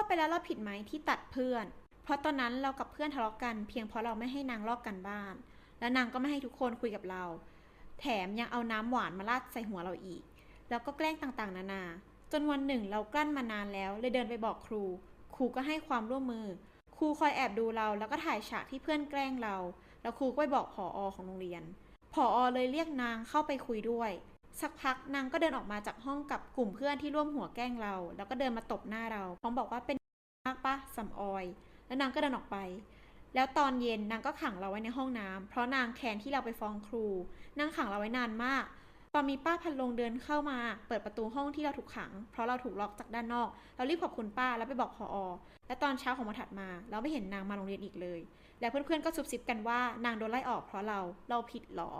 ไปแล้วเราผิดไหมที่ตัดเพื่อนเพราะตอนนั้นเรากับเพื่อนทะเลาะกันเพียงเพราะเราไม่ให้นางลอกกันบ้านและนางก็ไม่ให้ทุกคนคุยกับเราแถมยังเอาน้ำหวานมาราดใส่หัวเราอีกแล้วก็แกล้งต่างๆนานาจนวันหนึ่งเรากลั้นมานานแล้วเลยเดินไปบอกครูครูก็ให้ความร่วมมือครูคอยแอบดูเราแล้วก็ถ่ายฉากที่เพื่อนแกล้งเราแล้วครูก็ไปบอกผอ.ของโรงเรียนผอ.เลยเรียกนางเข้าไปคุยด้วยสักพักนางก็เดินออกมาจากห้องกับกลุ่มเพื่อนที่ร่วมหัวแกล้งเราแล้วก็เดินมาตบหน้าเราพร้อมบอกว่าเป็นมากปะสำออยแล้วนางก็เดินออกไปแล้วตอนเย็นนางก็ขังเราไว้ในห้องน้ำเพราะนางแค้นที่เราไปฟ้องครูนางขังเราไว้นานมากตอนมีป้าพันลงเดินเข้ามาเปิดประตูห้องที่เราถูกขังเพราะเราถูกล็อกจากด้านนอกเรารีบขอบคุณป้าแล้วไปบอกผอ.และตอนเช้าของวันถัดมาเราไม่เห็นนางมาโรงเรียนอีกเลยและเพื่อนๆก็ซุบซิบกันว่านางโดนไล่ออกเพราะเราผิดหรอ